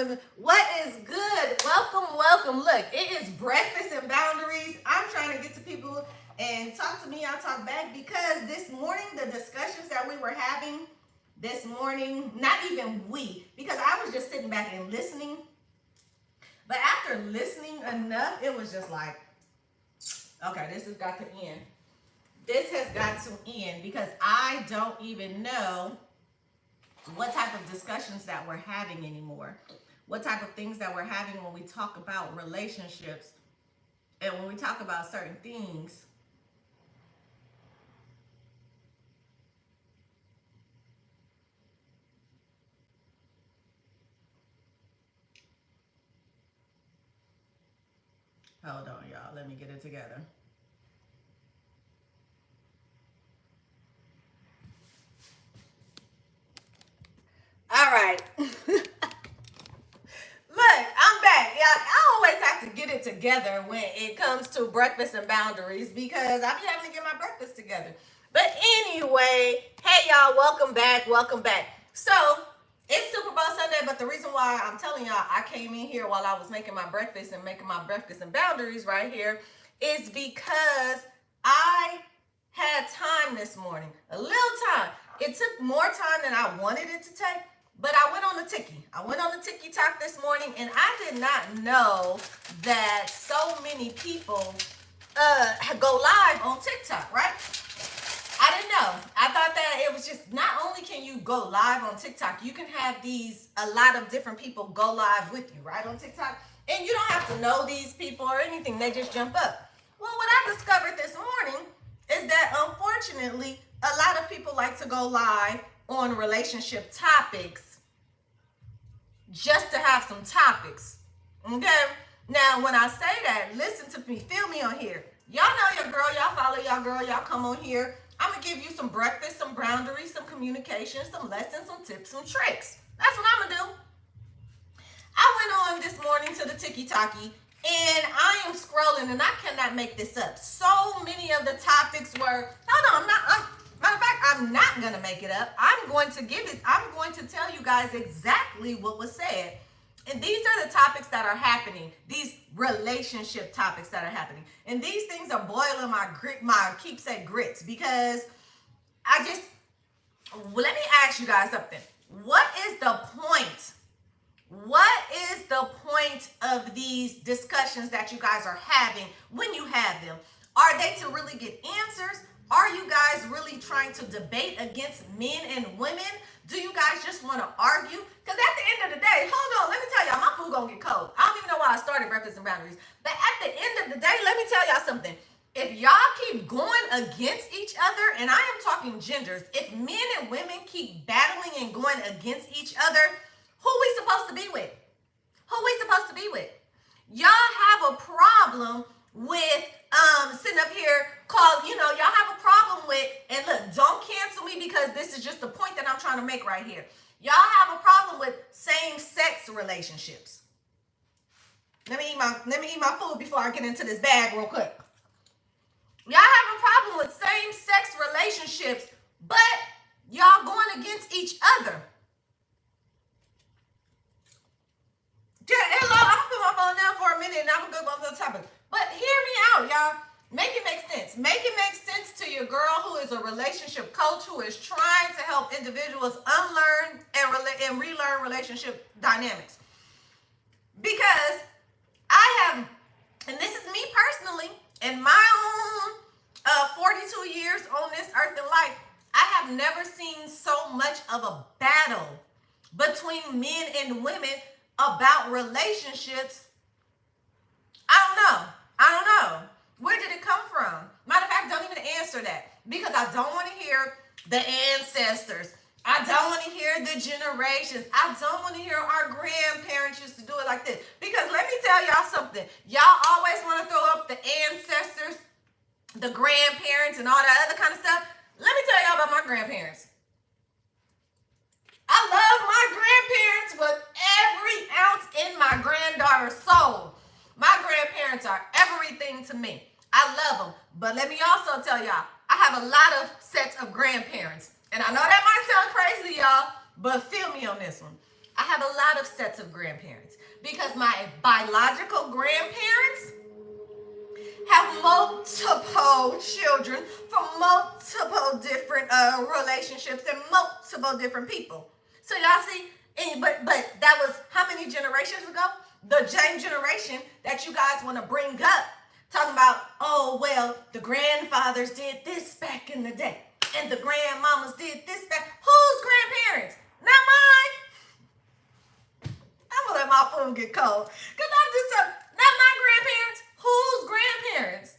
living. What is good? Welcome. Look, it is breakfast and boundaries. I'm trying to get to people and talk to me. I'll talk back because this morning, the discussions that we were having this morning, not even we, because I was just sitting back and listening. But after listening enough, it was just like, okay, this has got to end. This has got to end because I don't even know what type of discussions that we're having anymore. What type of things that we're having when we talk about relationships and when we talk about certain things. Hold on, y'all. Let me get it together. All right. Look, I'm back. Yeah, I always have to get it together when it comes to breakfast and boundaries because I be having to get my breakfast together. But anyway, hey y'all, welcome back. So it's Super Bowl Sunday, but the reason why I'm telling y'all I came in here while I was making my breakfast and making my breakfast and boundaries right here is because I had time this morning, a little time. It took more time than I wanted it to take, but I went on the Tiki. I went on the Tiki Talk this morning, and I did not know that so many people go live on TikTok, right? I didn't know. I thought that it was just not only can you go live on TikTok, you can have a lot of different people go live with you, right, on TikTok. And you don't have to know these people or anything. They just jump up. Well, what I discovered this morning is that unfortunately, a lot of people like to go live on relationship topics just to have some topics. Okay? Now, when I say that, listen to me, feel me on here. Y'all know your girl, y'all follow y'all girl, y'all come on here. I'm gonna give you some breakfast, some boundaries, some communication, some lessons, some tips, some tricks. That's what I'm gonna do. I went on this morning to the Tiki Talkie and I am scrolling and I cannot make this up. So many of the topics were, matter of fact, I'm not gonna make it up. I'm going to tell you guys exactly what was said. And these are the topics that are happening, these relationship topics that are happening. And these things are boiling my keepsake grits because let me ask you guys something. What is the point? What is the point of these discussions that you guys are having when you have them? Are they to really get answers? Are you guys really trying to debate against men and women? Do you guys just want to argue? Because at the end of the day, hold on, let me tell y'all, my food gonna get cold. I don't even know why I started breakfast and boundaries. But at the end of the day, let me tell y'all something. If y'all keep going against each other, and I am talking genders, if men and women keep battling and going against each other, who we supposed to be with? Who we supposed to be with? Y'all have a problem with sitting up here y'all have a problem with, and look, don't cancel me because this is just the point that I'm trying to make right here. Y'all have a problem with same-sex relationships. Let me eat my food before I get into this bag real quick. Y'all have a problem with same-sex relationships, but y'all going against each other. Hello, I'm gonna put my phone down for a minute and I'm gonna go on to the topic. But hear me out, y'all. Make it make sense. Make it make sense to your girl who is a relationship coach who is trying to help individuals unlearn and relearn relationship dynamics. Because and this is me personally, in my own 42 years on this earth and life, I have never seen so much of a battle between men and women about relationships. I don't know. Where did it come from? Matter of fact, don't even answer that because I don't want to hear the ancestors. I don't want to hear the generations. I don't want to hear our grandparents used to do it like this. Because let me tell y'all something. Y'all always want to throw up the ancestors, the grandparents, and all that other kind of stuff. Let me tell y'all about my grandparents. I love my grandparents with every ounce in my granddaughter's soul. My grandparents are everything to me. I love them. But let me also tell y'all, I have a lot of sets of grandparents. And I know that might sound crazy, y'all, but feel me on this one. I have a lot of sets of grandparents because my biological grandparents have multiple children from multiple different relationships and multiple different people. So y'all see, but that was how many generations ago? The same generation that you guys want to bring up, talking about, oh well, the grandfathers did this back in the day, and the grandmamas did this back. Whose grandparents? Not mine. I'm gonna let my food get cold, cause I'm just not my grandparents. Whose grandparents?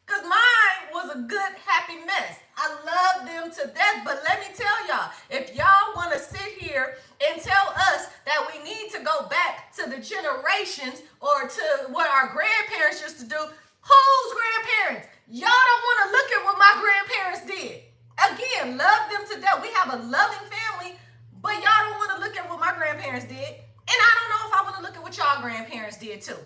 Because mine was a good, happy mess. I love them to death. But let me tell y'all, if y'all want to sit here and tell us that we need to go back to the generations or to what our grandparents used to do, whose grandparents? Y'all don't want to look at what my grandparents did. Again, love them to death. We have a loving family, but y'all don't want to look at what my grandparents did. And I don't know if I want to look at what y'all grandparents did too.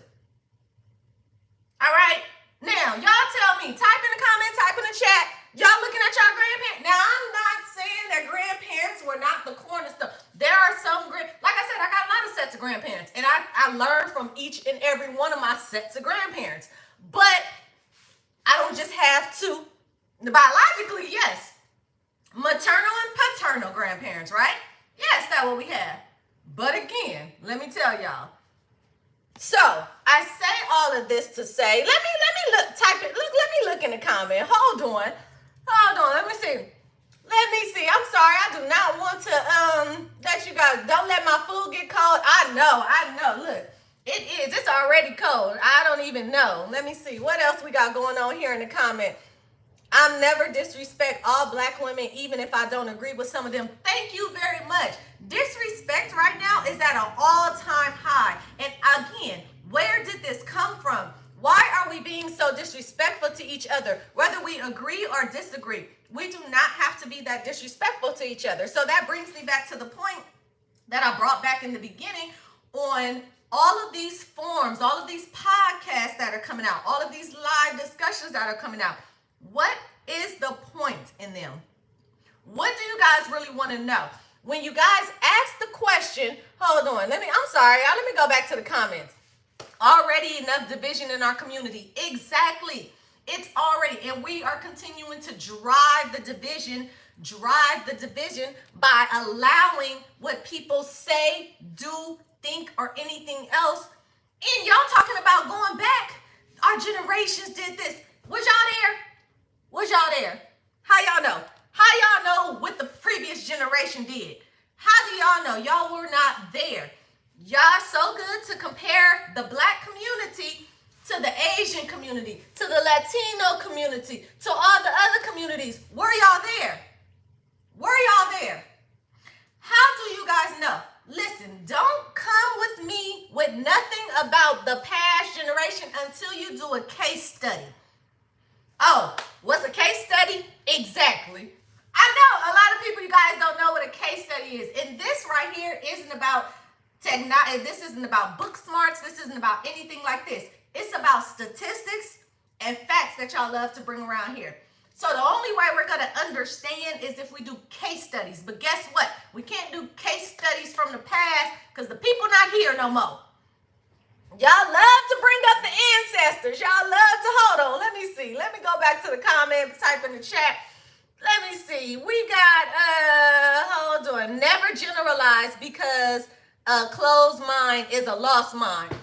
All right? Now, y'all tell me, type in the comment, type in the chat, y'all looking at y'all grandparents. Now, I'm not saying that grandparents were not the cornerstone. There are some, like I said, I got a lot of sets of grandparents, and I learned from each and every one of my sets of grandparents. But I don't just have to, biologically, yes, maternal and paternal grandparents, right? Yes, that's what we have. But again, let me tell y'all. So I say all of this to say, let me look, type it, let me look in the comment. Hold on, let me see. I'm sorry, I do not want to let you guys, don't let my food get cold. I know, look, it's already cold. I don't even know. Let me see, what else we got going on here in the comment. I'm never disrespect all black women, even if I don't agree with some of them. Thank you very much. Disrespect right now is at an all-time high. And again, where did this come from? Why are we being so disrespectful to each other? Whether we agree or disagree, we do not have to be that disrespectful to each other. So that brings me back to the point that I brought back in the beginning on all of these forums, all of these podcasts that are coming out, all of these live discussions that are coming out. What is the point in them? What do you guys really want to know? When you guys ask the question, hold on, I'm sorry, y'all, let me go back to the comments. Already enough division in our community. Exactly. It's already, and we are continuing to drive the division by allowing what people say, do, think, or anything else. And y'all talking about going back. Our generations did this. Was y'all there? How y'all know? How y'all know what the previous generation did? How do y'all know? Y'all were not there. Y'all so good to compare the black community to the Asian community, to the Latino community, to all the other communities. Were y'all there? How do you guys know? Listen, don't come with me with nothing about the past generation until you do a case study. Oh, what's a case study? Exactly. I know a lot of people, you guys don't know what a case study is. And this right here isn't about this isn't about book smarts. This isn't about anything like this. It's about statistics and facts that y'all love to bring around here. So the only way we're going to understand is if we do case studies. But guess what? We can't do case studies from the past because the people not here no more. Y'all love to bring up the ancestors. Y'all love to, hold on, let me see. Let me go back to the comments, type in the chat. Let me see. We got, hold on. Never generalize because a closed mind is a lost mind.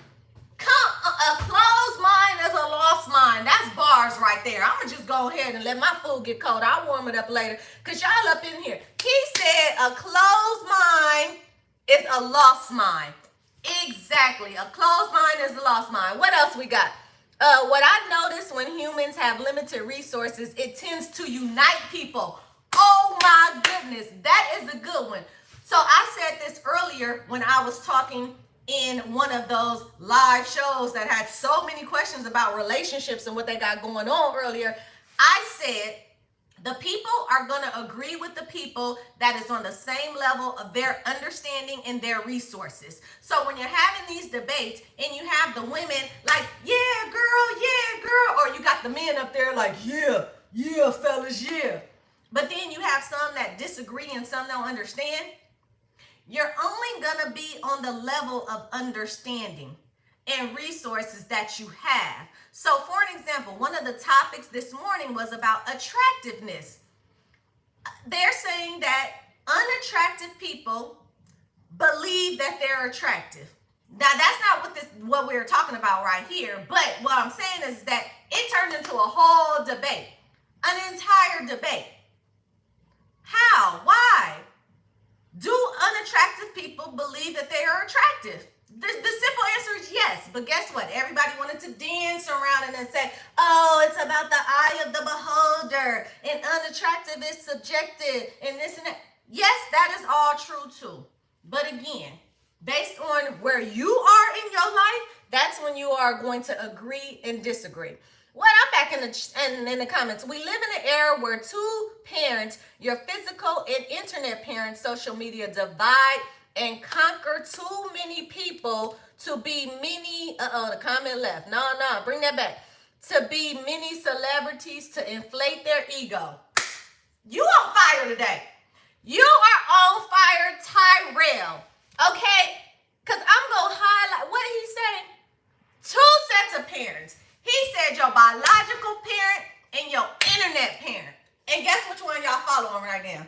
A closed mind is a lost mind. That's bars right there. I'm going to just go ahead and let my food get cold. I'll warm it up later because y'all up in here. He said a closed mind is a lost mind. Exactly. A closed mind is a lost mind. What else we got? What I noticed when humans have limited resources, it tends to unite people. Oh my goodness. That is a good one. So I said this earlier when I was talking in one of those live shows that had so many questions about relationships and what they got going on earlier. I said the people are going to agree with the people that is on the same level of their understanding and their resources. So when you're having these debates and you have the women like, yeah, girl, or you got the men up there like, yeah, fellas, yeah. But then you have some that disagree and some don't understand. You're only going to be on the level of understanding and resources that you have. So, for an example, one of the topics this morning was about attractiveness. They're saying that unattractive people believe that they're attractive. Now, that's not what we're talking about right here, but what I'm saying is that it turned into a whole debate, an entire debate. How? Why? Do unattractive people believe that they are attractive? The simple answer is yes, but guess what? Everybody wanted to dance around it and say, oh, it's about the eye of the beholder, and unattractive is subjective, and this and that. Yes, that is all true too. But again, based on where you are in your life, that's when you are going to agree and disagree. Well, I'm back in the comments. We live in an era where two parents, your physical and internet parents, social media divide and conquer too many people to be many. The comment left. No, bring that back. To be many celebrities to inflate their ego. You on fire today. You are on fire, Tyrell. Okay? Because I'm going to highlight what he said. Two sets of parents. He said your biological parent and your internet parent. And guess which one y'all following right now?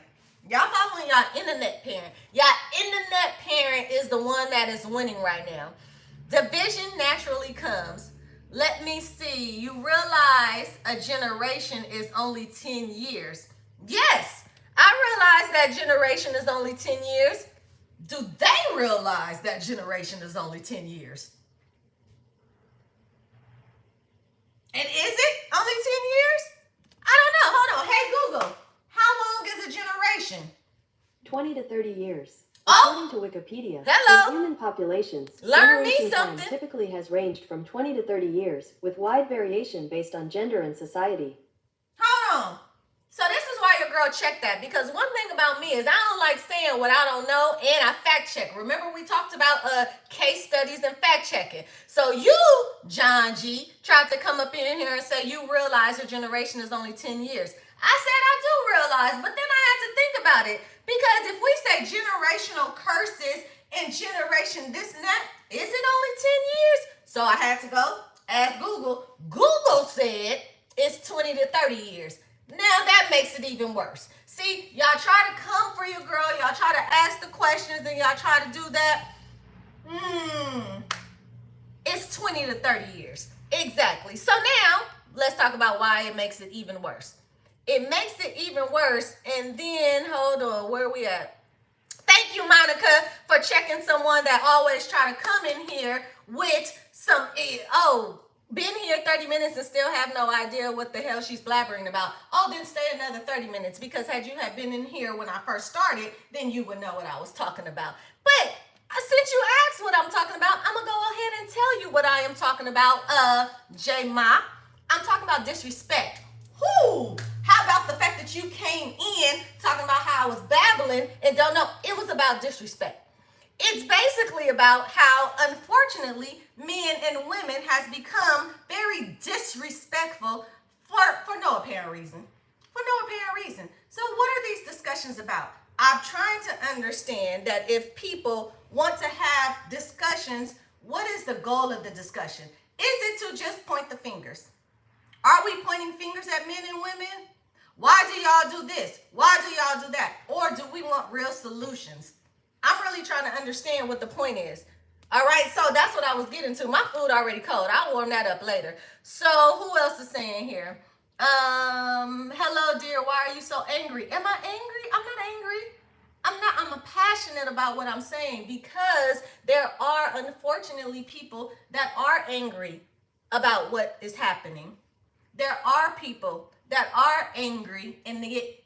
Y'all following y'all internet parent. Y'all internet parent is the one that is winning right now. Division naturally comes. Let me see. You realize a generation is only 10 years. Yes, I realize that generation is only 10 years. Do they realize that generation is only 10 years? And is it only 10 years? I don't know. Hold on. Hey, Google. How long is a generation? 20 to 30 years. Oh, according to Wikipedia, hello. in human populations, Learn me generation time something. typically has ranged from 20 to 30 years, with wide variation based on gender and society. Hold on. So this is why your girl checked that, because one thing about me is I don't like saying what I don't know, and I fact check. Remember we talked about case studies and fact checking. So you, John G, tried to come up in here and say you realize your generation is only 10 years. I said I do realize, but then I had to think about it, because if we say generational curses and generation this and that, is it only 10 years? So I had to go ask Google. Google said it's 20 to 30 years. Now that makes it even worse. See, y'all try to come for your girl, y'all try to ask the questions, and y'all try to do that. It's 20 to 30 years. Exactly. So now, let's talk about why it makes it even worse. It makes it even worse, and then, hold on, where are we at? Thank you, Monica, for checking someone that always try to come in here with some, been here 30 minutes and still have no idea what the hell she's blabbering about. Oh, then stay another 30 minutes, because had you had been in here when I first started, then you would know what I was talking about. But since you asked what I'm talking about, I'm going to go ahead and tell you what I am talking about, J Ma. I'm talking about disrespect. Whoo! How about the fact that you came in talking about how I was babbling and don't know? It was about disrespect. It's basically about how, unfortunately, men and women has become very disrespectful for no apparent reason. For no apparent reason. So what are these discussions about? I'm trying to understand that if people want to have discussions, what is the goal of the discussion? Is it to just point the fingers? Are we pointing fingers at men and women? Why do y'all do this? Why do y'all do that? Or do we want real solutions? I'm really trying to understand what the point is. All right, so that's what I was getting to. My food already cold. I'll warm that up later. So who else is saying here? Hello, dear. Why are you so angry? Am I angry? I'm not angry. I'm passionate about what I'm saying, because there are, unfortunately, people that are angry about what is happening. There are people that are angry, and they get,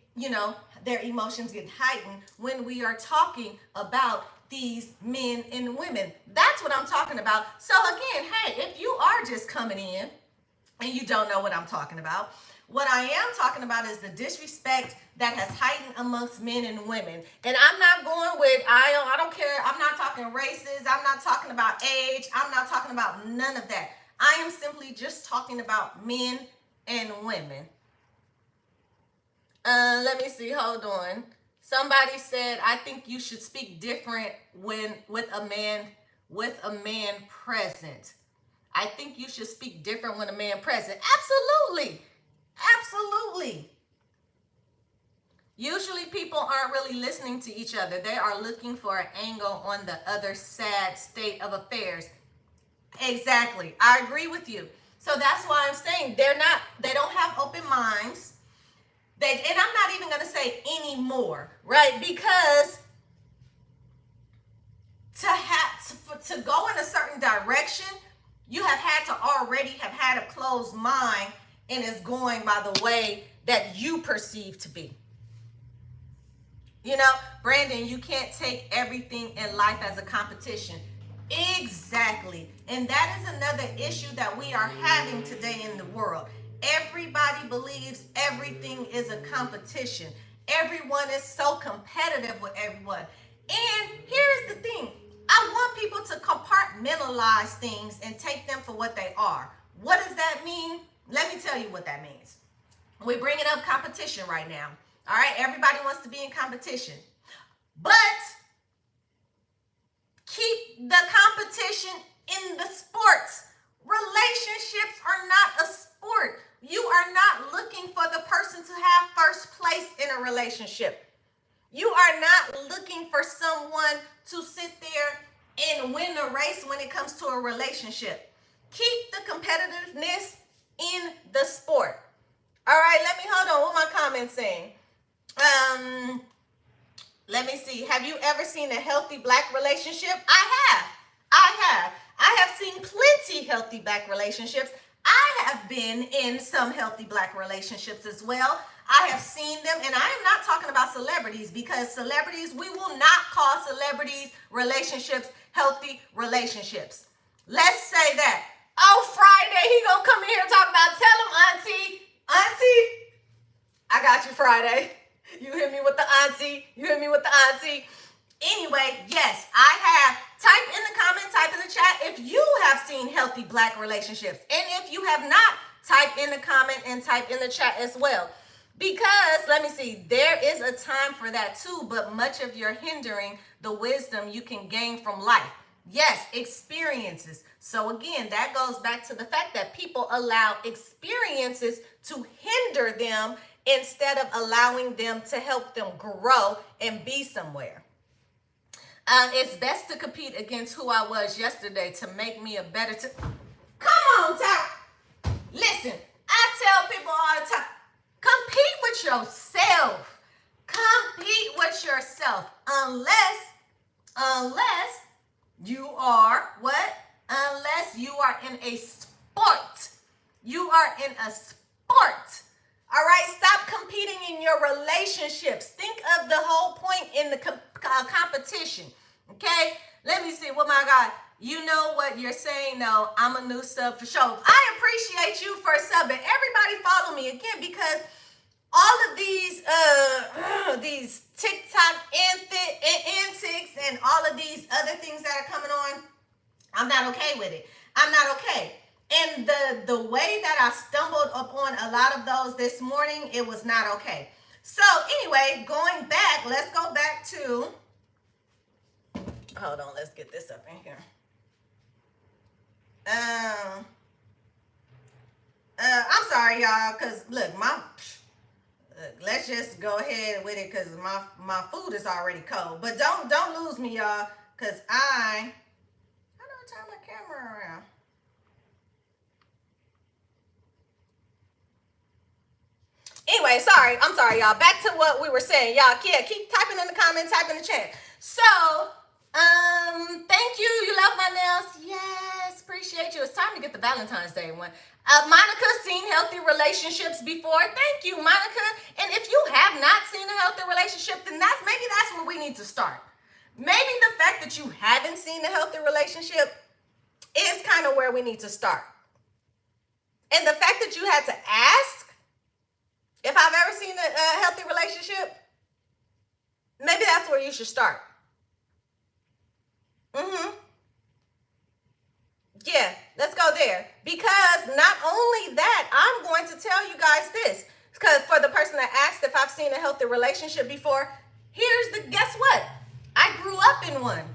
their emotions get heightened when we are talking about these men and women. That's what I'm talking about. So again, hey, if you are just coming in and you don't know what I'm talking about, what I am talking about is the disrespect that has heightened amongst men and women. And I'm not going with, I don't care. I'm not talking races. I'm not talking about age. I'm not talking about none of that. I am simply just talking about men and women. Let me see. Hold on. Somebody said, I think you should speak different when with a man present. I think you should speak different when a man present. Absolutely. Absolutely. Usually people aren't really listening to each other. They are looking for an angle on the other sad state of affairs. Exactly. I agree with you. So that's why I'm saying they don't have open minds. And I'm not even going to say anymore, right? Because to go in a certain direction, you have had to already have had a closed mind and is going by the way that you perceive to be. You know, Brandon, you can't take everything in life as a competition. Exactly. And that is another issue that we are having today in the world. Everybody believes everything is a competition. Everyone is so competitive with everyone. And here's the thing. I want people to compartmentalize things and take them for what they are. What does that mean? Let me tell you what that means. We're bringing up competition right now. All right, everybody wants to be in competition. But keep the competition in the sports. Relationships are not a sport. You are not looking for the person to have first place in a relationship. You are not looking for someone to sit there and win a race when it comes to a relationship. Keep the competitiveness in the sport. All right, let me hold on. What my comments saying? Let me see. Have you ever seen a healthy black relationship? I have seen plenty healthy black relationships. I have been in some healthy black relationships as well. I have seen them, and I am not talking about celebrities, because celebrities, we will not call celebrities relationships healthy relationships. Let's say that. Oh, Friday, he gonna come in here and talk about, tell him, auntie, I got you Friday. You hit me with the auntie. Anyway, yes, I have. Type in the comment, type in the chat if you have seen healthy black relationships. And if you have not, type in the comment and type in the chat as well. Because, let me see, there is a time for that too, but much of your hindering the wisdom you can gain from life. Yes, experiences. So again, that goes back to the fact that people allow experiences to hinder them instead of allowing them to help them grow and be somewhere. It's best to compete against who I was yesterday to make me a better... Come on, Ty. Listen, I tell people all the time, compete with yourself. Compete with yourself. Unless you are what? Unless you are in a sport. You are in a sport. All right, stop competing in your relationships. Think of the whole point in the competition. Okay, let me see. Well, my God, you know what you're saying? No, I'm a new sub for sure. I appreciate you for subbing. Everybody follow me again, because all of these TikTok antics and all of these other things that are coming on, I'm not okay with it. I'm not okay. And the way that I stumbled upon a lot of those this morning, it was not okay. So anyway, going back, let's go back to, hold on, let's get this up in here. I'm sorry, y'all, because look, let's just go ahead with it, because my food is already cold. But don't lose me, y'all, because how do I turn my camera around? Anyway, I'm sorry, y'all. Back to what we were saying. Y'all, yeah, keep typing in the comment, type in the chat. So, thank you. You love my nails. Yes, appreciate you. It's time to get the Valentine's Day one. Monica, seen healthy relationships before. Thank you, Monica. And if you have not seen a healthy relationship, then that's where we need to start. Maybe the fact that you haven't seen a healthy relationship is kind of where we need to start. And the fact that you had to ask if I've ever seen a healthy relationship, maybe that's where you should start. Yeah, let's go there. Because not only that, I'm going to tell you guys this. Because for the person that asked if I've seen a healthy relationship before, Guess what? I grew up in one.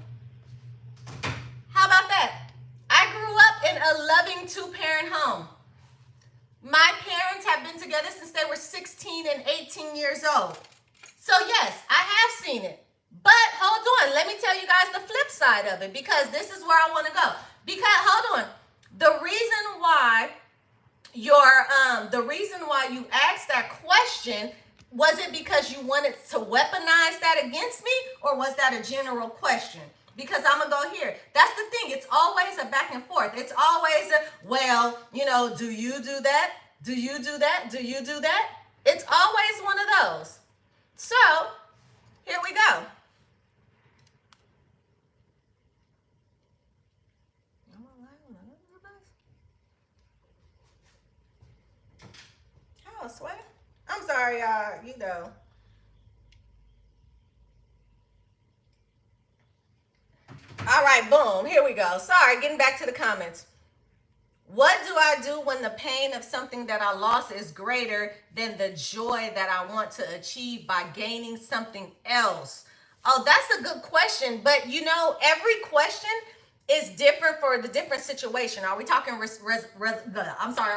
How about that? I grew up in a loving two-parent home. My parents have been together since they were 16 and 18 years old. So yes, I have seen it. But hold on, let me tell you guys the flip side of it, because this is where I want to go. Because hold on, the reason why you asked that question, was it because you wanted to weaponize that against me, or was that a general question? Because I'm gonna go here. That's the thing. It's always a back and forth. It's always a, well, do you do that? Do you do that? Do you do that? It's always one of those. So here we go. Oh, sweat. I'm sorry, y'all. All right, boom. Here we go. Sorry, getting back to the comments. What do I do when the pain of something that I lost is greater than the joy that I want to achieve by gaining something else? Oh, that's a good question. But every question is different for the different situation. Are we talking are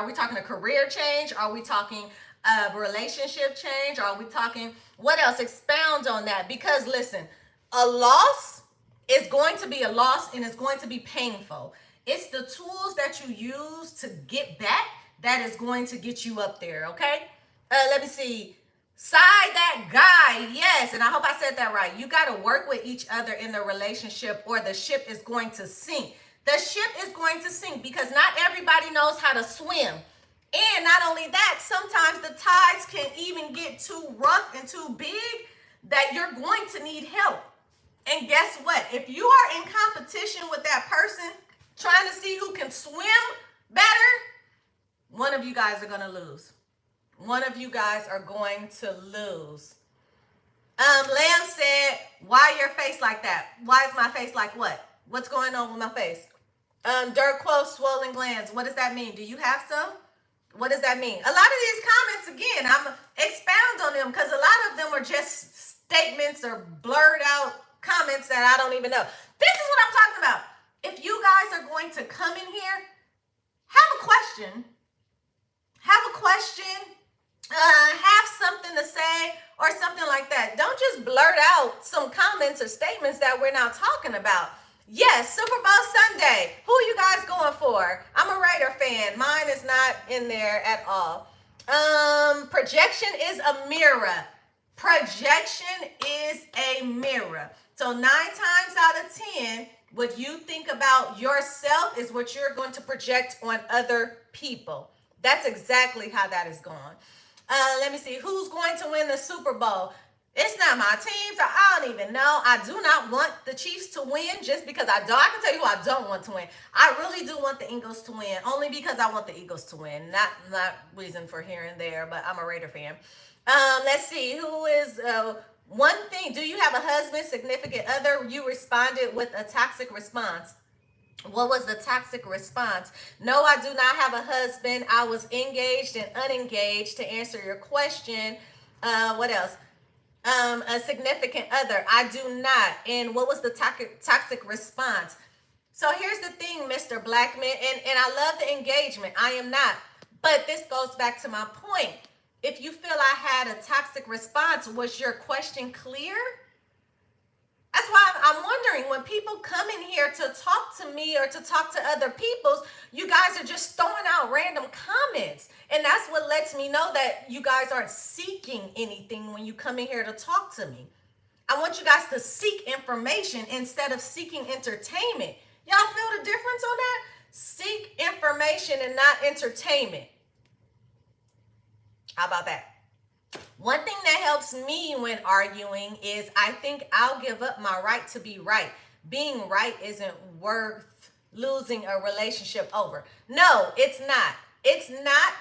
we talking a career change? Are we talking a relationship change? Are we talking what else? Expound on that, because listen, a loss is going to be a loss and it's going to be painful. It's the tools that you use to get back that is going to get you up there, okay? Let me see. Side that guy, yes, and I hope I said that right. You got to work with each other in the relationship, or the ship is going to sink. The ship is going to sink because not everybody knows how to swim. And not only that, sometimes the tides can even get too rough and too big that you're going to need help. And guess what? If you are in competition with that person, trying to see who can swim better, one of you guys are going to lose. One of you guys are going to lose. Lamb said, why your face like that? Why is my face like what? What's going on with my face? Dirt quote, swollen glands. What does that mean? Do you have some? What does that mean? A lot of these comments, again, I'm expound on them because a lot of them are just statements or blurred out comments that I don't even know. This is what I'm talking about. If you guys are going to come in here, have a question, have something to say or something like that. Don't just blurt out some comments or statements that we're not talking about. Yes, Super Bowl Sunday. Who are you guys going for? I'm a Raider fan. Mine is not in there at all. Projection is a mirror. Projection is a mirror. So 9 times out of 10, what you think about yourself is what you're going to project on other people. That's exactly how that is going. Let me see. Who's going to win the Super Bowl? It's not my team, so I don't even know. I do not want the Chiefs to win just because I don't. I can tell you who I don't want to win. I really do want the Eagles to win, only because I want the Eagles to win. Not reason for here and there, but I'm a Raider fan. Let's see. Who is... one thing, do you have a husband, significant other? You responded with a toxic response. What was the toxic response? No, I do not have a husband. I was engaged and unengaged, to answer your question. What else? A significant other. I do not. And what was the toxic response? So here's the thing, Mr. Blackman, and I love the engagement. I am not. But this goes back to my point. If you feel I had a toxic response, was your question clear? That's why I'm wondering, when people come in here to talk to me or to talk to other people, you guys are just throwing out random comments. And that's what lets me know that you guys aren't seeking anything when you come in here to talk to me. I want you guys to seek information instead of seeking entertainment. Y'all feel the difference on that? Seek information and not entertainment. How about that? One thing that helps me when arguing is I think I'll give up my right to be right. Being right isn't worth losing a relationship over. No, it's not. It's not,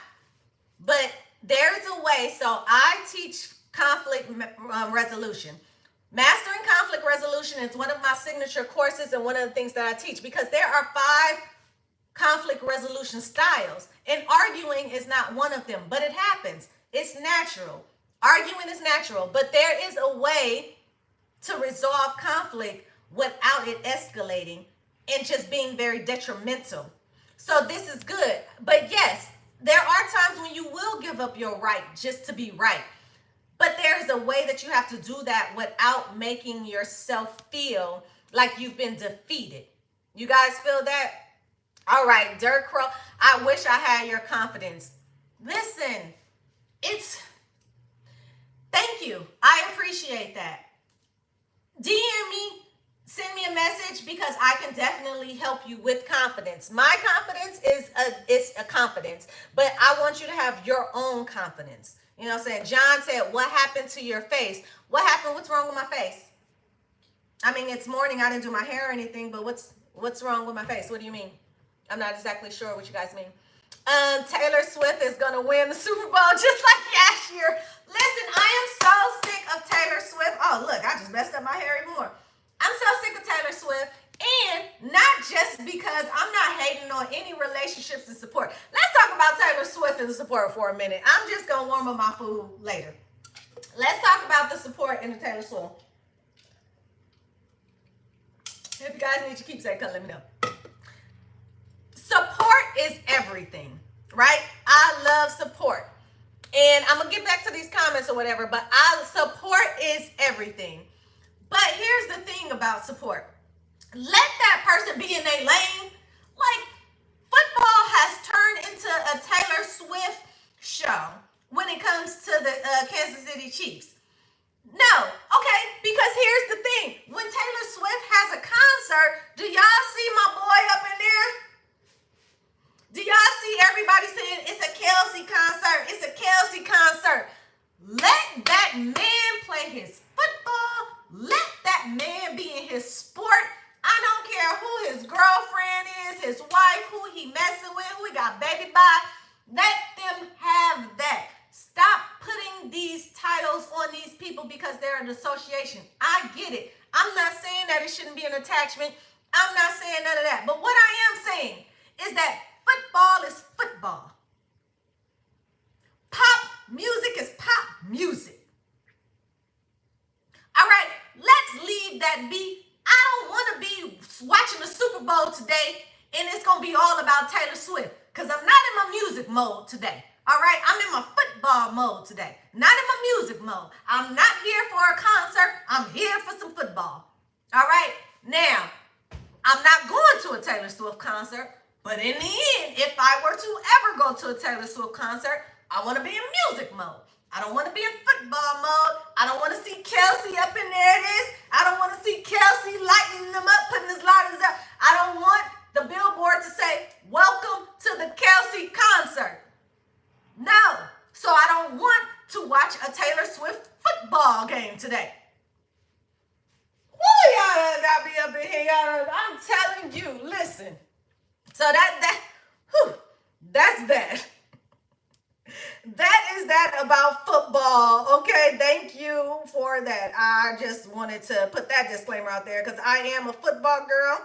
but there's a way. So I teach conflict resolution. Mastering conflict resolution is one of my signature courses and one of the things that I teach, because there are 5 conflict resolution styles, and arguing is not one of them, but it happens. It's natural. Arguing is natural, but there is a way to resolve conflict without it escalating and just being very detrimental. So this is good. But yes, there are times when you will give up your right just to be right. But there's a way that you have to do that without making yourself feel like you've been defeated. You guys feel that? All right, Dirk Crow, I wish I had your confidence. Listen, thank you. I appreciate that. DM me, send me a message, because I can definitely help you with confidence. My confidence is a confidence, but I want you to have your own confidence. You know what I'm saying? John said, what happened to your face? What happened? What's wrong with my face? I mean, it's morning. I didn't do my hair or anything, but what's wrong with my face? What do you mean? I'm not exactly sure what you guys mean. Taylor Swift is going to win the Super Bowl just like last year. Listen, I am so sick of Taylor Swift. Oh, look, I just messed up my hair even more. I'm so sick of Taylor Swift, and not just because I'm not hating on any relationships and support. Let's talk about Taylor Swift and the support for a minute. I'm just going to warm up my food later. Let's talk about the support and the Taylor Swift. If you guys need your keepsake, let me know. Support is everything, right? I love support. And I'm going to get back to these comments or whatever, but support is everything. But here's the thing about support. Let that person be in their lane. Like, football has turned into a Taylor Swift show when it comes to the Kansas City Chiefs. No, okay, because here's the thing. When Taylor Swift has a concert, do y'all see my boy up in there? Do y'all see everybody saying it's a Kelsey concert? It's a Kelsey concert. Let that man play his football. Let that man be in his sport. I don't care who his girlfriend is, his wife, who he messing with, who he got baby by. Let them have that. Stop putting these titles on these people because they're an association. I get it. I'm not saying that it shouldn't be an attachment. I'm not saying none of that. But what I am saying is that football is football. Pop music is pop music. All right, let's leave that be. I don't want to be watching the Super Bowl today and it's going to be all about Taylor Swift, because I'm not in my music mode today. All right, I'm in my football mode today, not in my music mode. I'm not here for a concert. I'm here for some football. All right, now, I'm not going to a Taylor Swift concert, but in the end, if I were to ever go to a Taylor Swift concert, I want to be in music mode. I don't want to be in football mode. I don't want to see Kelsey up in there. I don't want to see Kelsey lighting them up, putting his lighters up. I don't want the billboard to say, welcome to the Kelsey concert. No. So I don't want to watch a Taylor Swift football game today. Woo, y'all got me up in here. I'm telling you, listen. So that's that. That is that about football. Okay, thank you for that. I just wanted to put that disclaimer out there because I am a football girl.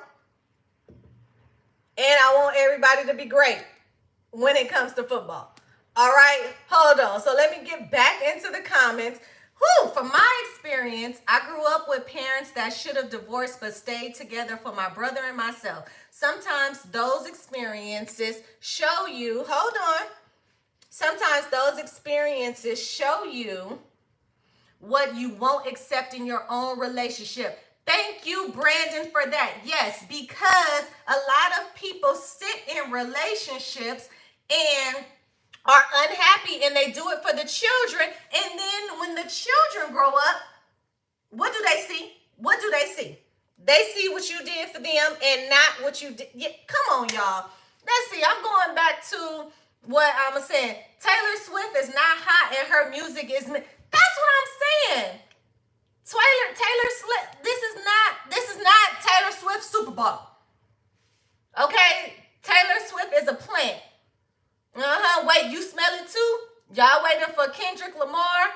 And I want everybody to be great when it comes to football. All right, hold on. So let me get back into the comments. From my experience, I grew up with parents that should have divorced but stayed together for my brother and myself. Sometimes those experiences show you, sometimes those experiences show you what you won't accept in your own relationship. Thank you, Brandon, for that. Yes, because a lot of people sit in relationships and are unhappy and they do it for the children. And then when the children grow up, what do they see? What do they see? They see what you did for them and not what you did. Yeah, come on, y'all. Let's see. I'm going back to what I'm saying. Taylor Swift is not hot and her music is. That's what I'm saying. Taylor Swift. This is not Taylor Swift Super Bowl. Okay, Taylor Swift is a plant. Wait, you smell it too? Y'all waiting for Kendrick Lamar?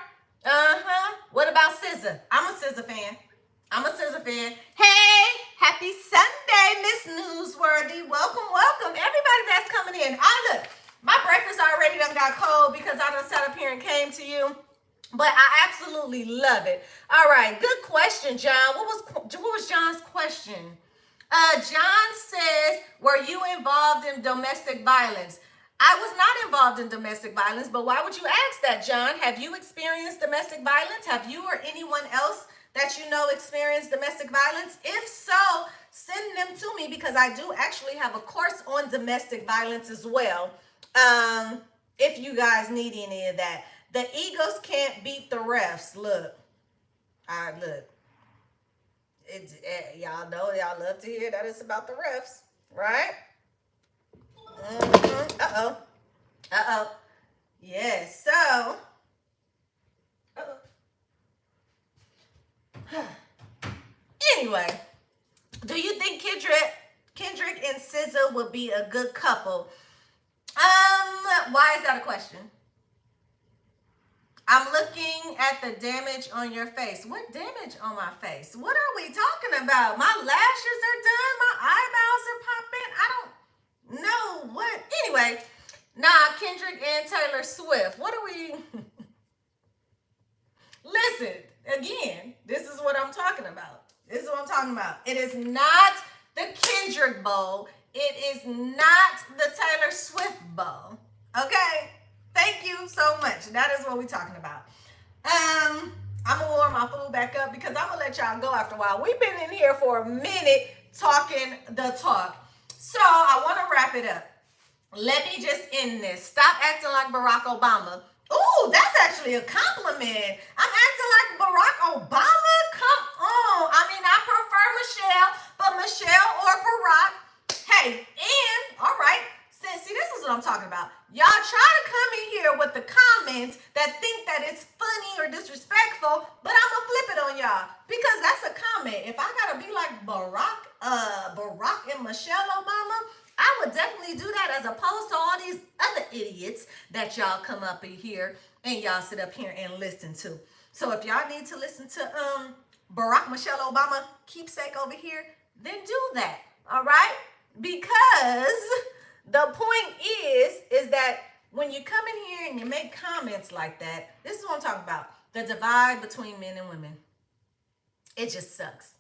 What about SZA? I'm a SZA fan. Hey, happy Sunday, Miss Newsworthy. Welcome. Everybody that's coming in. Look, my breakfast already done got cold because I done sat up here and came to you. But I absolutely love it. All right, good question, John. What was John's question? John says, "Were you involved in domestic violence?" I was not involved in domestic violence, but why would you ask that, John? Have you experienced domestic violence? Have you or anyone else that you know experienced domestic violence? If so, send them to me because I do actually have a course on domestic violence as well. If you guys need any of that. The Eagles can't beat the refs. Look, look. Y'all know y'all love to hear that it's about the refs, right? Uh oh. Uh oh. Yes. So. Anyway, do you think Kendrick and SZA would be a good couple? Why is that a question? I'm looking at the damage on your face. What damage on my face? What are we talking about? My lashes are done. My eyebrows are popping. I don't know what. Anyway, Kendrick and Taylor Swift. What are we? Listen, again, this is what I'm talking about. This is what I'm talking about. It is not the Kendrick Bowl. It is not the Taylor Swift Bowl. Okay? Thank you so much. That is what we're talking about. I'm gonna warm my food back up because I'm gonna let y'all go after a while. We've been in here for a minute talking the talk. So I want to wrap it up. Let me just end this. Stop acting like Barack Obama. Ooh, that's actually a compliment. I'm acting like Barack Obama? Come on. I mean, I prefer Michelle, but Michelle or Barack. Hey, and all right. See, this is what I'm talking about. Y'all try to come in here with the comments that think that it's funny or disrespectful, but I'm gonna flip it on y'all because that's a comment. If I gotta be like Barack and Michelle Obama, I would definitely do that as opposed to all these other idiots that y'all come up in here and y'all sit up here and listen to. So if y'all need to listen to Barack Michelle Obama keepsake over here, then do that. All right? Because the point is that when you come in here and you make comments like that, this is what I'm talking about. The divide between men and women. It just sucks.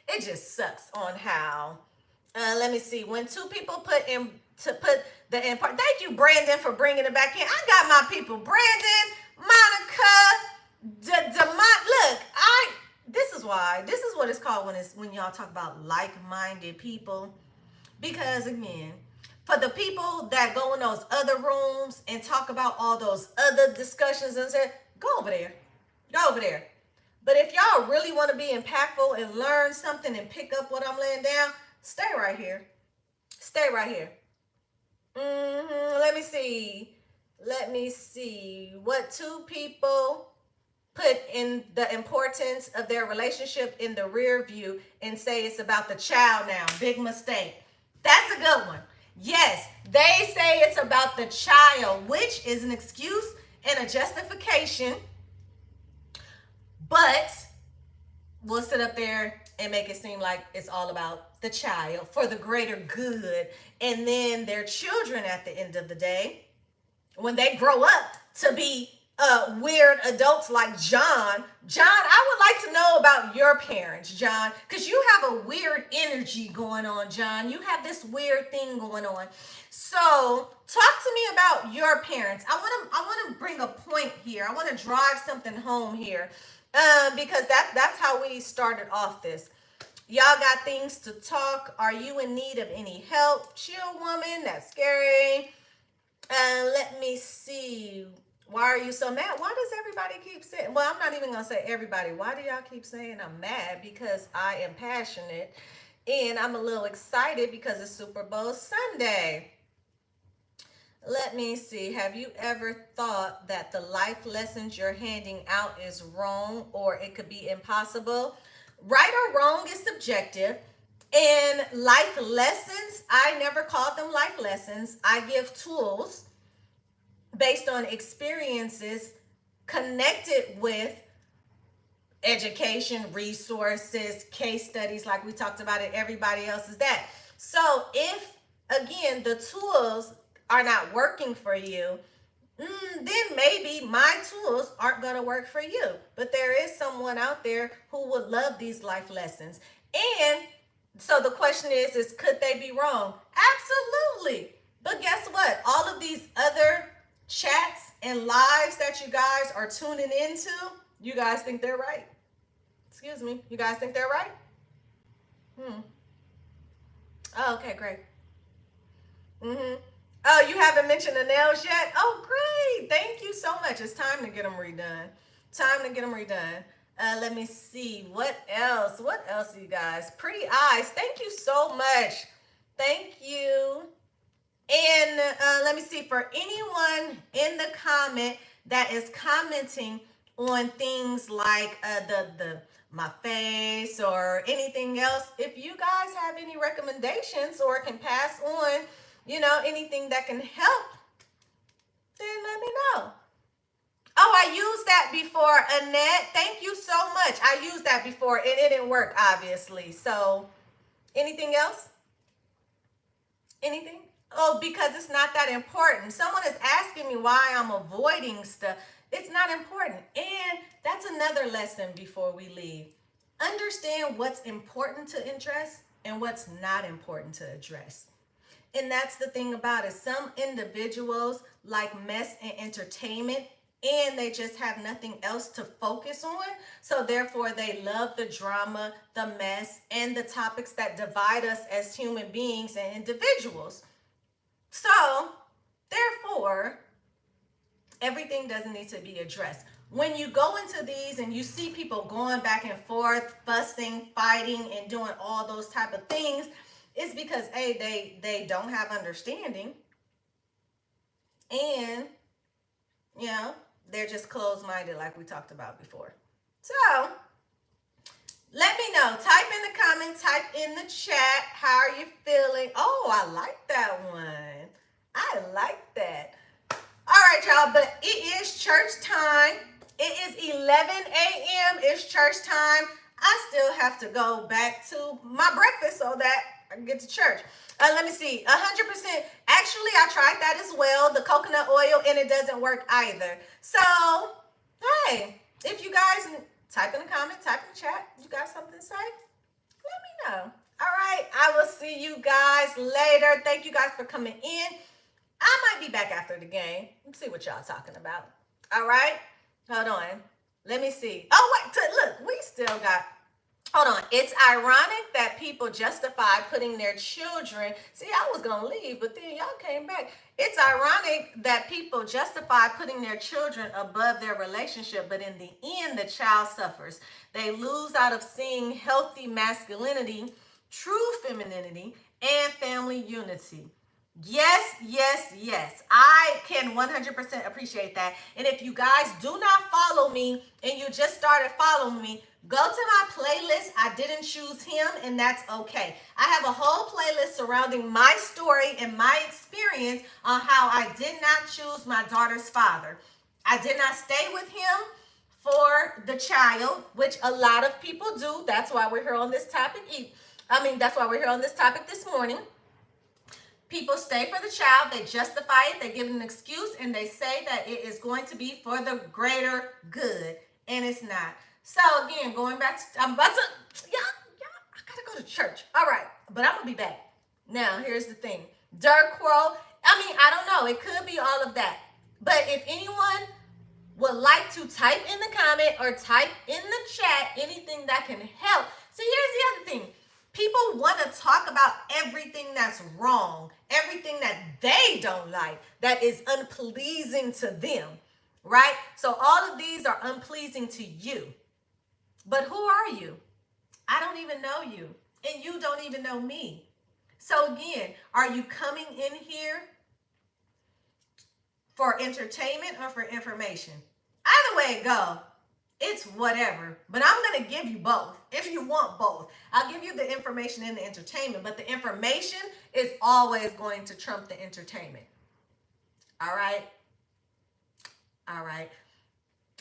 It just sucks on how. Let me see. When two people thank you, Brandon, for bringing it back in. I got my people. Brandon, Monica, Look, this is why. This is what it's called when y'all talk about like-minded people. Because again, for the people that go in those other rooms and talk about all those other discussions and say, go over there. Go over there. But if y'all really want to be impactful and learn something and pick up what I'm laying down, stay right here. Stay right here. Let me see. What two people put in the importance of their relationship in the rear view and say it's about the child now. Big mistake. That's a good one. Yes, they say it's about the child, which is an excuse and a justification. But we'll sit up there and make it seem like it's all about the child for the greater good. And then their children at the end of the day, when they grow up to be weird adults like John, I would like to know about your parents, John, because you have a weird energy going on, John. You have this weird thing going on. So talk to me about your parents. I want to bring a point here. I want to drive something home here. Because that's how we started off this. Y'all got things to talk. Are you in need of any help? Chill, woman. That's scary. Let me see. Why are you so mad? Why does everybody keep saying, well, I'm not even going to say everybody. Why do y'all keep saying I'm mad? Because I am passionate and I'm a little excited because it's Super Bowl Sunday. Let me see. Have you ever thought that the life lessons you're handing out is wrong or it could be impossible? Right or wrong is subjective. And life lessons, I never called them life lessons. I give tools based on experiences connected with education, resources, case studies like we talked about it. Everybody else is that. So if, again, the tools are not working for you, then maybe my tools aren't going to work for you. But there is someone out there who would love these life lessons. And so the question is could they be wrong? Absolutely. But guess what? All of these other chats and lives that you guys are tuning into, you guys think they're right. Excuse me. You guys think they're right? Hmm. Oh, okay, great. Mm-hmm. Oh, you haven't mentioned the nails yet? Oh, great. Thank you so much. It's time to get them redone. Time to get them redone. Let me see. What else? What else, you guys? Pretty eyes. Thank you so much. Thank you. And let me see, for anyone in the comment that is commenting on things like the my face or anything else, if you guys have any recommendations or can pass on, anything that can help, then let me know. Oh, I used that before, Annette. Thank you so much. I used that before and it didn't work, obviously. So, anything else? Anything? Oh, because it's not that important. Someone is asking me why I'm avoiding stuff. It's not important. And that's another lesson before we leave. Understand what's important to address and what's not important to address. And that's the thing about it. Some individuals like mess and entertainment, and they just have nothing else to focus on. So therefore, they love the drama, the mess, and the topics that divide us as human beings and individuals. So therefore, everything doesn't need to be addressed. When you go into these and you see people going back and forth, fussing, fighting, and doing all those type of things, it's because they don't have understanding, and they're just closed-minded, like we talked about before. So let me know. Type in the comments, type in the chat. How are you feeling? Oh, I like that one. I like that. All right, y'all, but it is church time. It is 11 a.m. It's church time. I still have to go back to my breakfast so that I can get to church. Let me see. 100%. Actually, I tried that as well, the coconut oil, and it doesn't work either. So, hey, if you guys type in the comment, type in the chat, you got something to say? Let me know. All right, I will see you guys later. Thank you guys for coming in. I might be back after the game. Let's see what y'all talking about. All right, hold on. Let me see. Oh, wait, look, we still got, hold on. It's ironic that people justify putting their children, see, I was going to leave, but then y'all came back. It's ironic that people justify putting their children above their relationship, but in the end, the child suffers. They lose out of seeing healthy masculinity, true femininity, and family unity. Yes, yes, yes. I can 100% appreciate that. And if you guys do not follow me and you just started following me, go to my playlist. I didn't choose him, and that's okay. I have a whole playlist surrounding my story and my experience on how I did not choose my daughter's father. I did not stay with him for the child, which a lot of people do. That's why we're here on this topic. That's why we're here on this topic this morning. People stay for the child, they justify it, they give it an excuse, and they say that it is going to be for the greater good, and it's not. So again, going back to, I'm about to, I gotta go to church. All right, but I'm gonna be back. Now, here's the thing. Dirt Crow, I don't know, it could be all of that. But if anyone would like to type in the comment or type in the chat anything that can help. See, here's the other thing. People want to talk about everything that's wrong, everything that they don't like, that is unpleasing to them, right? So all of these are unpleasing to you. But who are you? I don't even know you, and you don't even know me. So again, are you coming in here for entertainment or for information? Either way it go, it's whatever, but I'm going to give you both if you want both. I'll give you the information and the entertainment, but the information is always going to trump the entertainment. All right? All right.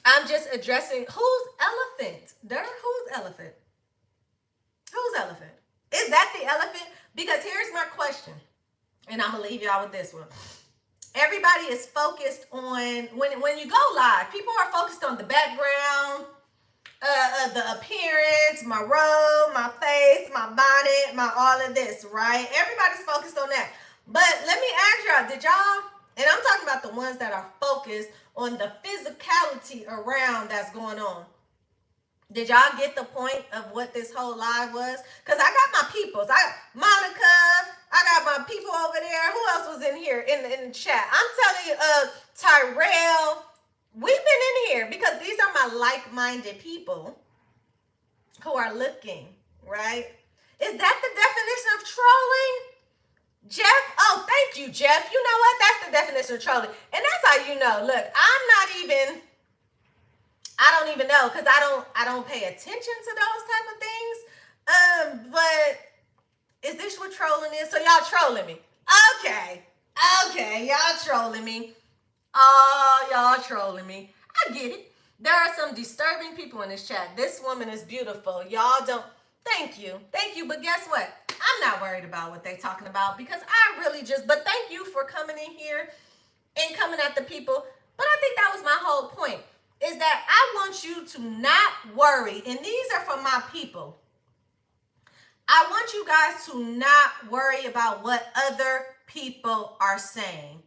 I'm just addressing who's elephant? Who's elephant? Who's elephant? Is that the elephant? Because here's my question, and I'm going to leave y'all with this one. everybody is focused on, when you go live, people are focused on the background, the appearance, my robe, my face, my bonnet, my all of this, right? Everybody's focused on that. But let me ask y'all, did y'all, and I'm talking about the ones that are focused on the physicality around that's going on. Did y'all get the point of what this whole live was? Because I got my peoples. I got Monica. I got my people over there. Who else was in here in the chat? I'm telling you, Tyrell. We've been in here because these are my like-minded people who are looking, right? Is that the definition of trolling? Jeff? Oh, thank you, Jeff. You know what? That's the definition of trolling. And that's how you know. Look, I don't even know, because I don't pay attention to those type of things. But is this what trolling is? So y'all trolling me. Okay, y'all trolling me. Oh, y'all trolling me. I get it. There are some disturbing people in this chat. This woman is beautiful. Y'all don't. Thank you. But guess what? I'm not worried about what they're talking about, because I really just, but thank you for coming in here and coming at the people. But I think that was my whole point, is that I want you to not worry. And these are for my people. I want you guys to not worry about what other people are saying.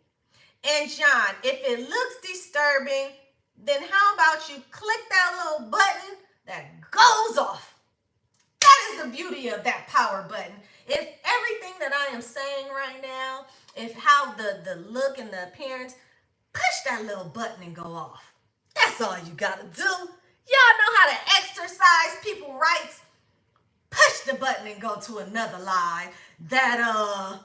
And John, if it looks disturbing, then how about you click that little button that goes off? That is the beauty of that power button. If everything that I am saying right now, if how the look and the appearance, push that little button and go off. That's all you gotta do. Y'all know how to exercise people rights. Push the button and go to another live that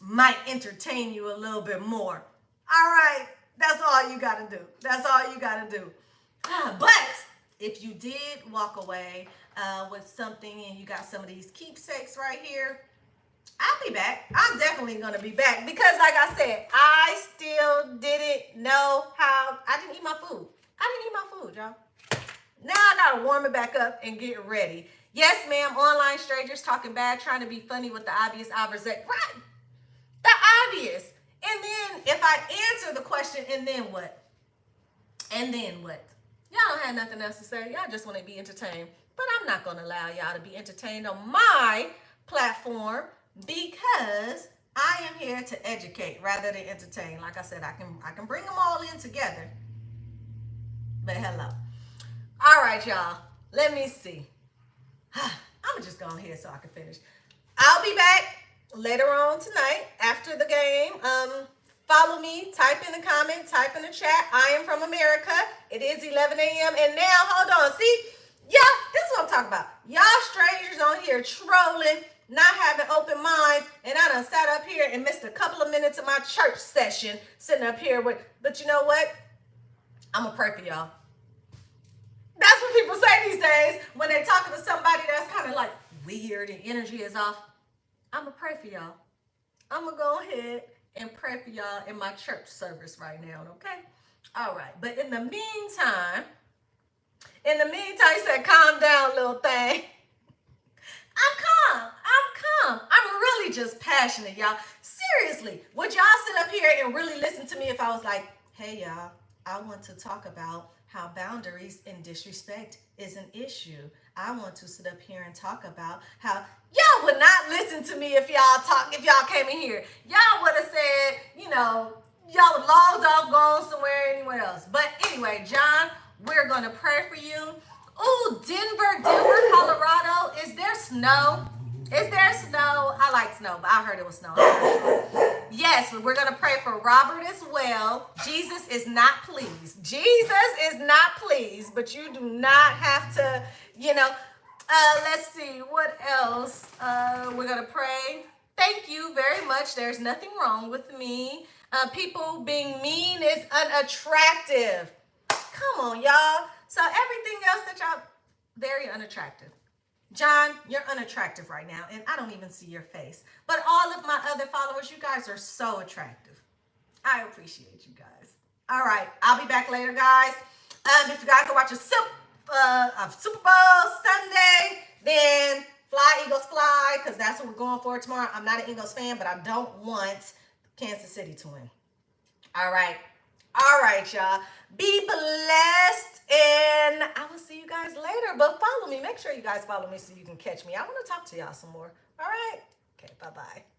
might entertain you a little bit more. All right, that's all you gotta do. But if you did walk away with something and you got some of these keepsakes right here, I'll be back. I'm definitely gonna be back, because like I said, I still didn't know how. I didn't eat my food, y'all. Now I gotta warm it back up and get ready. Yes, ma'am, online strangers talking bad, trying to be funny with the obvious right? The obvious. And then if I answer the question, and then what? Y'all don't have nothing else to say. Y'all just want to be entertained. But I'm not going to allow y'all to be entertained on my platform, because I am here to educate rather than entertain. Like I said, I can bring them all in together. But hello. All right, y'all. Let me see. I'm just going here so I can finish. I'll be back later on tonight after the game. Follow me, type in the comment, type in the chat. I am from America. It is 11 a.m. And now, hold on. See, y'all, this is what I'm talking about. Y'all strangers on here trolling, not having open minds. And I done sat up here and missed a couple of minutes of my church session sitting up here with, but you know what? I'm going to pray for y'all. That's what people say these days when they're talking to somebody that's kind of like weird and energy is off. I'm going to pray for y'all. I'm going to go ahead and pray for y'all in my church service right now, okay? All right. But in the meantime, he said, calm down, little thing. I'm calm. I'm really just passionate, y'all. Seriously, would y'all sit up here and really listen to me if I was like, hey, y'all, I want to talk about how boundaries and disrespect is an issue. I want to sit up here and talk about how y'all would not listen to me if y'all came in here. Y'all would have said, y'all would logged off, gone somewhere, anywhere else. But anyway, John, we're going to pray for you. Ooh, Denver, Colorado. Is there snow? I like snow, but I heard it was snow. Yes, we're going to pray for Robert as well. Jesus is not pleased. But you do not have to, let's see, what else? We're going to pray. Thank you very much. There's nothing wrong with me. People being mean is unattractive. Come on, y'all. So everything else that y'all, very unattractive. John, you're unattractive right now, and I don't even see your face. But all of my other followers, you guys are so attractive. I appreciate you guys. All right, I'll be back later, guys. If you guys are watching Super Bowl Sunday, then fly, Eagles, fly, because that's what we're going for tomorrow. I'm not an Eagles fan, but I don't want Kansas City to win. All right. All right, y'all. Be blessed, and I will see you guys later. But follow me. Make sure you guys follow me so you can catch me. I want to talk to y'all some more. All right. Okay, bye-bye.